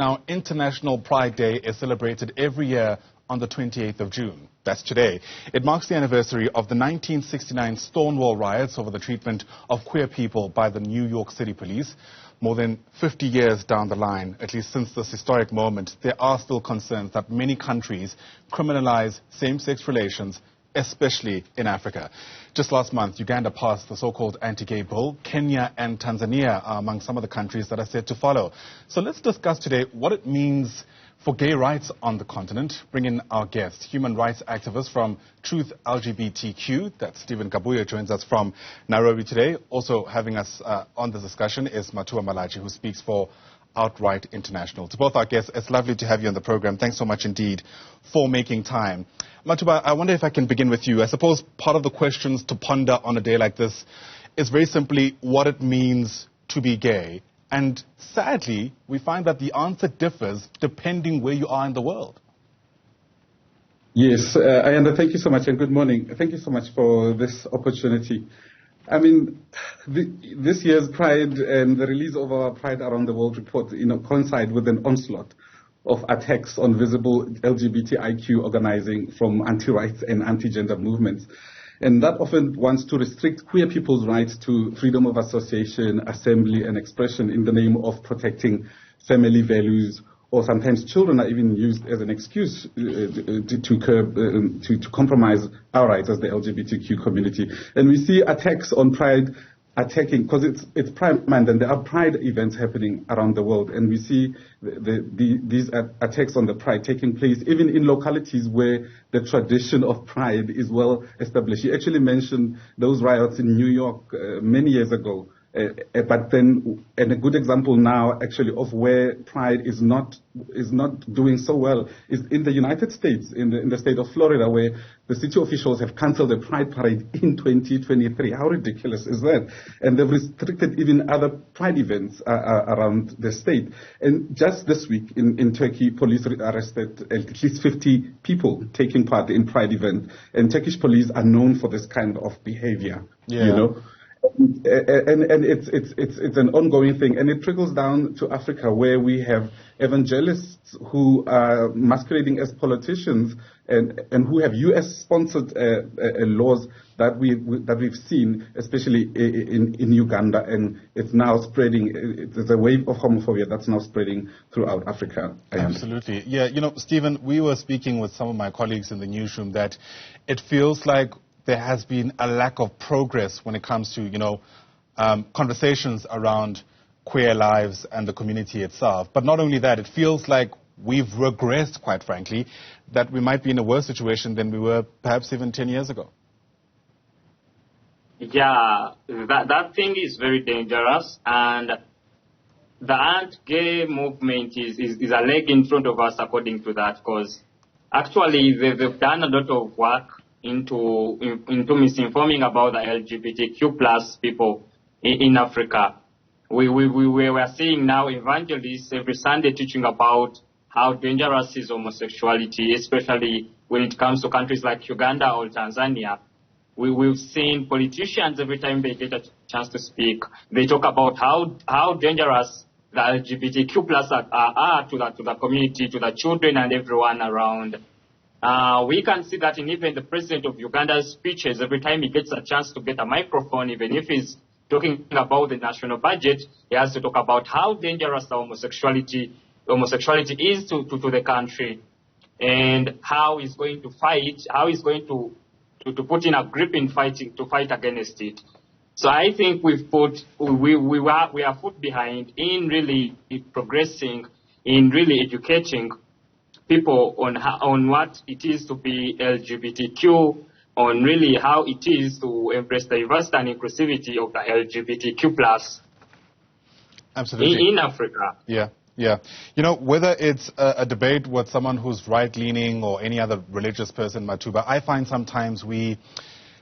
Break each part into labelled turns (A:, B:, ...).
A: Now, International Pride Day is celebrated every year on the 28th of June. That's today. It marks the anniversary of the 1969 Stonewall riots over the treatment of queer people by the New York City police. More than 50 years down the line, at least since this historic moment, there are still concerns that many countries criminalize same-sex relations, especially in Africa. Just last month, Uganda passed the so-called anti-gay bill. Kenya and Tanzania are among some of the countries that are set to follow. So let's discuss today what it means for gay rights on the continent. Bring in our guest, human rights activist from Truth LGBTQ. That's Stephen Kabuye, joins us from Nairobi today. Also having us on this discussion is Matuba Mahlatjie, who speaks for Outright International. To both our guests, it's lovely to have you on the program. Thanks so much indeed for making time. Matuba, I wonder if I can begin with you. I suppose part of the questions to ponder on a day like this is very simply what it means to be gay. And sadly, we find that the answer differs depending where you are in the world.
B: Yes, and thank you so much and good morning. Thank you so much for this opportunity. I mean, this year's Pride and the release of our Pride Around the World report, coincide with an onslaught of attacks on visible LGBTIQ organizing from anti-rights and anti-gender movements. And that often wants to restrict queer people's rights to freedom of association, assembly, and expression in the name of protecting family values, or sometimes children are even used as an excuse to compromise our rights as the LGBTQ community. And we see attacks on Pride attacking, because it's Pride Month and there are Pride events happening around the world, and we see these attacks on the Pride taking place even in localities where the tradition of Pride is well established. You actually mentioned those riots in New York many years ago, but then, and a good example now actually of where Pride is not doing so well is in the United States, in the state of Florida, where the city officials have cancelled the Pride Parade in 2023. How ridiculous is that? And they've restricted even other Pride events around the state. And just this week in Turkey, police arrested at least 50 people taking part in Pride events. And Turkish police are known for this kind of behavior, And it's an ongoing thing, and it trickles down to Africa, where we have evangelists who are masquerading as politicians and who have U.S.-sponsored laws that we've seen, especially in Uganda, and it's now spreading. There's a wave of homophobia that's now spreading throughout Africa.
A: Absolutely, yeah. Stephen, we were speaking with some of my colleagues in the newsroom that it feels like there has been a lack of progress when it comes to, conversations around queer lives and the community itself. But not only that, it feels like we've regressed, quite frankly, that we might be in a worse situation than we were perhaps even 10 years ago.
C: Yeah, that thing is very dangerous, and the anti-gay movement is a leg in front of us according to that, because actually they've done a lot of work into misinforming about the LGBTQ plus people in Africa. We were seeing now evangelists every Sunday teaching about how dangerous is homosexuality, especially when it comes to countries like Uganda or Tanzania. We've seen politicians every time they get a chance to speak, they talk about how dangerous the LGBTQ plus are to the community, to the children and everyone around. We can see that in even the president of Uganda's speeches, every time he gets a chance to get a microphone, even if he's talking about the national budget, he has to talk about how dangerous the homosexuality is to the country, and how he's going to fight, how he's going to put in a grip in fighting to fight against it. So I think we are foot behind in really progressing, in really educating people on what it is to be LGBTQ, on really how it is to embrace diversity and inclusivity of the LGBTQ plus.
A: Absolutely.
C: In Africa.
A: Yeah. Whether it's a debate with someone who's right-leaning or any other religious person, Matuba, I find sometimes we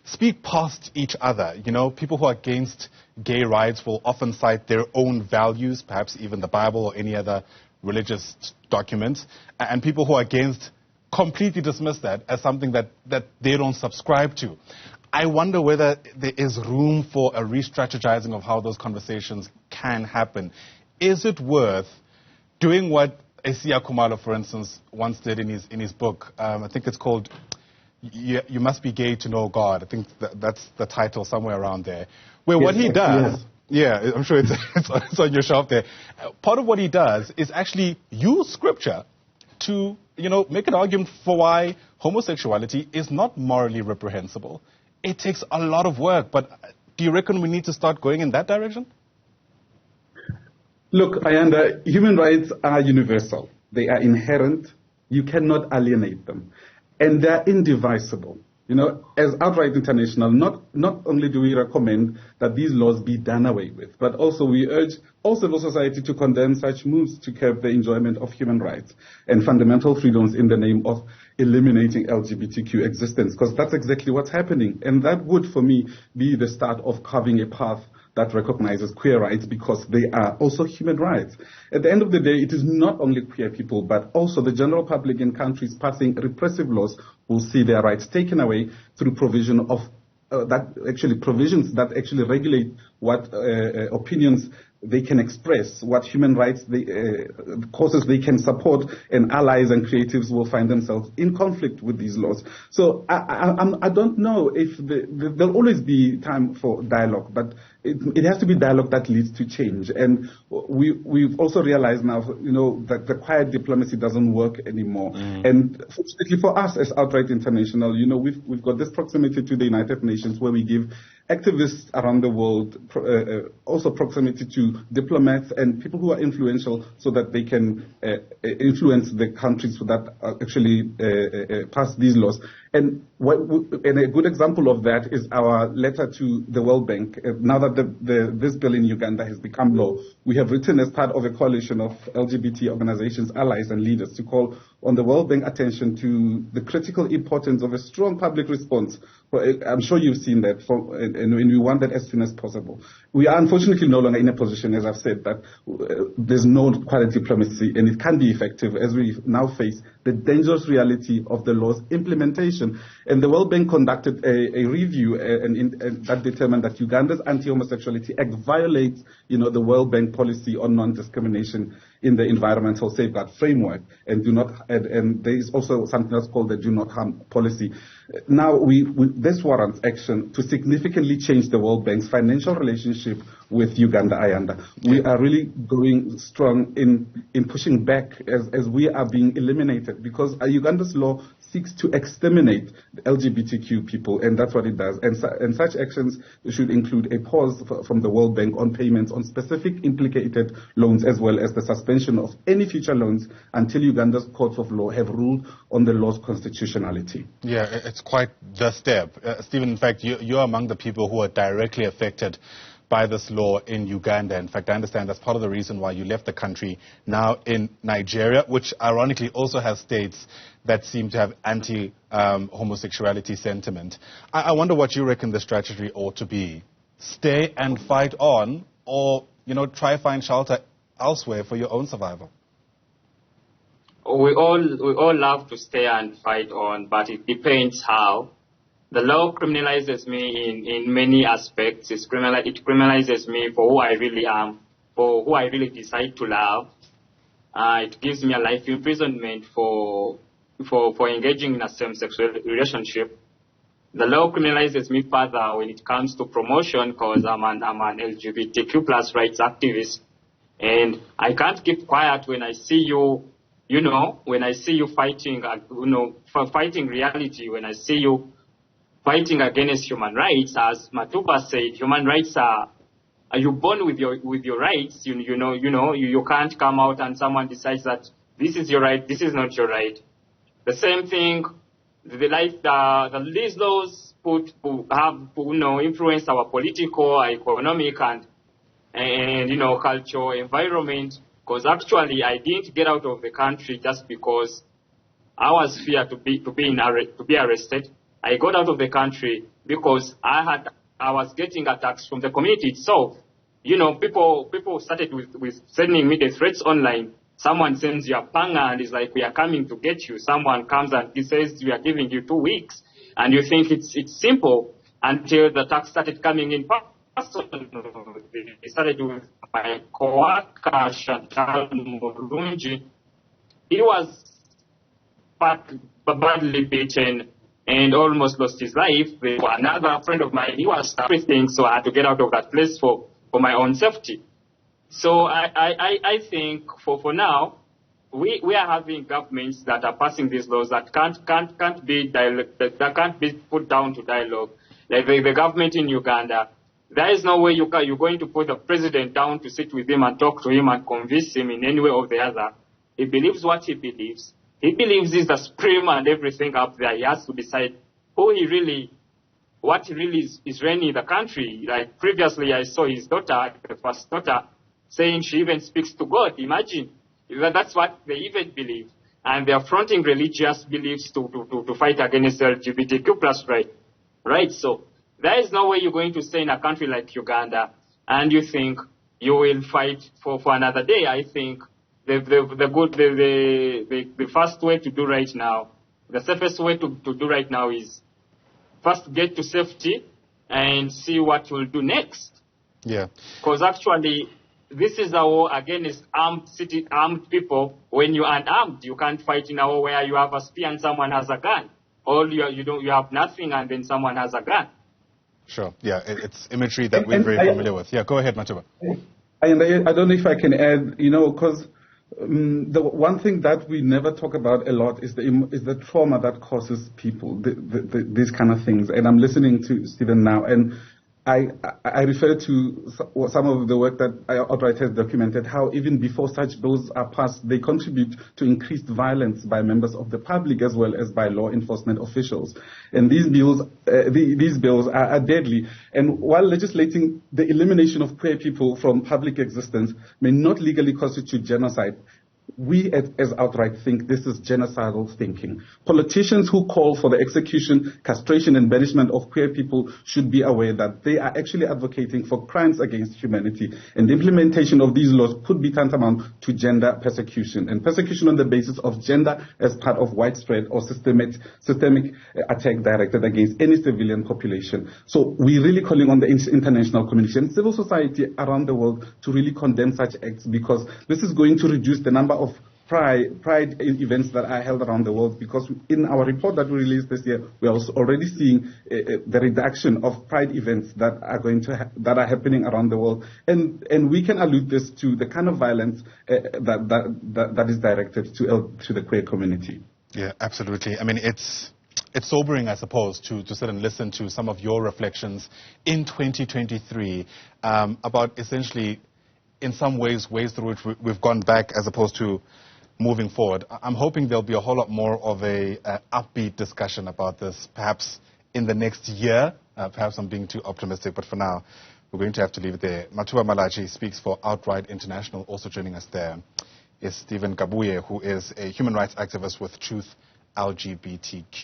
A: speak past each other. People who are against gay rights will often cite their own values, perhaps even the Bible or any other religious documents, and people who are against completely dismiss that as something that they don't subscribe to. I wonder whether there is room for a re-strategizing of how those conversations can happen. Is it worth doing what Esiya Kumalo, for instance, once did in his book. I think it's called You Must Be Gay to Know God. I think that's the title, somewhere around there. Where
B: yes,
A: what he does,
B: yes.
A: yeah, I'm sure it's on your shelf there. Part of what he does is actually use scripture to, make an argument for why homosexuality is not morally reprehensible. It takes a lot of work, but do you reckon we need to start going in that direction?
B: Look, Ayanda, human rights are universal. They are inherent. You cannot alienate them. And they're indivisible. As Outright International, not only do we recommend that these laws be done away with, but also we urge all civil society to condemn such moves to curb the enjoyment of human rights and fundamental freedoms in the name of eliminating LGBTQ existence, because that's exactly what's happening. And that would, for me, be the start of carving a path that recognizes queer rights, because they are also human rights. At the end of the day, it is not only queer people, but also the general public in countries passing repressive laws will see their rights taken away through provision of provisions that actually regulate what opinions they can express, what human rights causes they can support, and allies and creatives will find themselves in conflict with these laws. So I don't know if there'll always be time for dialogue, but it has to be dialogue that leads to change. And we've also realized now, that the quiet diplomacy doesn't work anymore. And fortunately for us as Outright International, we've got this proximity to the United Nations where we give activists around the world also proximity to diplomats and people who are influential so that they can influence the countries that actually pass these laws. And a good example of that is our letter to the World Bank. Now that this bill in Uganda has become law, we have written as part of a coalition of LGBT organizations, allies and leaders to call on the World Bank attention to the critical importance of a strong public response. I'm sure you've seen that, and we want that as soon as possible. We are unfortunately no longer in a position, as I've said, that there's no quiet diplomacy, and it can be effective as we now face the dangerous reality of the law's implementation. And the World Bank conducted a review and that determined that Uganda's Anti-Homosexuality Act violates, the World Bank policy on non-discrimination in the environmental safeguard framework, and there is also something that's called the do not harm policy. Now, this warrants action to significantly change the World Bank's financial relationship with Uganda, Ayanda. We are really going strong in pushing back as we are being eliminated, because Uganda's law seeks to exterminate LGBTQ people, and that's what it does. And such actions should include a pause from the World Bank on payments on specific implicated loans, as well as the suspension of any future loans until Uganda's courts of law have ruled on the law's constitutionality.
A: Yeah, it's quite the step. Stephen, in fact, you're among the people who are directly affected by this law in Uganda. In fact, I understand that's part of the reason why you left the country now in Nigeria, which ironically also has states that seem to have anti-homosexuality sentiment. I wonder what you reckon the strategy ought to be. Stay and fight on, or, try find shelter elsewhere for your own survival?
C: We all love to stay and fight on, but it depends how. The law criminalizes me in many aspects. It criminalizes me for who I really am, for who I really decide to love. It gives me a life imprisonment for engaging in a same-sexual relationship. The law criminalizes me further when it comes to promotion, because I'm an LGBTQ plus rights activist, and I can't keep quiet when I see you. When I see you fighting, fighting reality, when I see you fighting against human rights, as Matuba said, human rights are you born with your rights? You can't come out and someone decides that this is your right, this is not your right. The same thing, these laws influence our political, economic, and cultural environment. Because actually, I didn't get out of the country just because I was feared to be arrested. I got out of the country because I was getting attacks from the community itself. People started with sending me the threats online. Someone sends you a panga and is like, we are coming to get you. Someone comes and he says, we are giving you 2 weeks. And you think it's simple until the attacks started coming in person. They started with my co-worker, Chantal Murungi, he was badly beaten and almost lost his life. Another friend of mine, he was everything, so I had to get out of that place for my own safety. So I think for now, we are having governments that are passing these laws that can't be put down to dialogue. Like the government in Uganda, there is no way you're going to put the president down to sit with him and talk to him and convince him in any way or the other. He believes what he believes. He believes he's the supreme and everything up there. He has to decide what he really is running the country. Like previously, I saw his daughter, the first daughter, saying she even speaks to God. Imagine. That's what they even believe. And they're fronting religious beliefs to fight against LGBTQ plus right? So there is no way you're going to stay in a country like Uganda and you think you will fight for another day. I think the first way to do right now, the safest way to do right now is first get to safety and see what we'll do next.
A: Yeah.
C: Because actually, this is a war against armed people. When you are unarmed, you can't fight in a war where you have a spear and someone has a gun. Or you have nothing and then someone has a gun.
A: Sure. Yeah, it's imagery that we're very familiar with. Yeah, go ahead, Matuba.
B: I don't know if I can add, because the one thing that we never talk about a lot is the trauma that causes people these kind of things. And I'm listening to Stephen now, and I refer to some of the work that Outright has documented, how even before such bills are passed, they contribute to increased violence by members of the public as well as by law enforcement officials. And these bills are deadly. And while legislating the elimination of queer people from public existence may not legally constitute genocide, we as Outright think this is genocidal thinking. Politicians who call for the execution, castration and banishment of queer people should be aware that they are actually advocating for crimes against humanity, and the implementation of these laws could be tantamount to gender persecution, and persecution on the basis of gender as part of widespread or systemic attack directed against any civilian population. So we're really calling on the international community and civil society around the world to really condemn such acts, because this is going to reduce the number of pride events that are held around the world, because in our report that we released this year, we are already seeing the reduction of pride events that are happening around the world, and we can allude this to the kind of violence that is directed to the queer community.
A: Yeah, absolutely. I mean, it's sobering, I suppose, to sit and listen to some of your reflections in 2023 about essentially, in some ways through which we've gone back as opposed to moving forward. I'm hoping there'll be a whole lot more of a upbeat discussion about this, perhaps in the next year. Perhaps I'm being too optimistic, but for now, we're going to have to leave it there. Matuba Mahlatjie speaks for Outright International. Also joining us there is Stephen Kabuye, who is a human rights activist with Truth LGBTQ.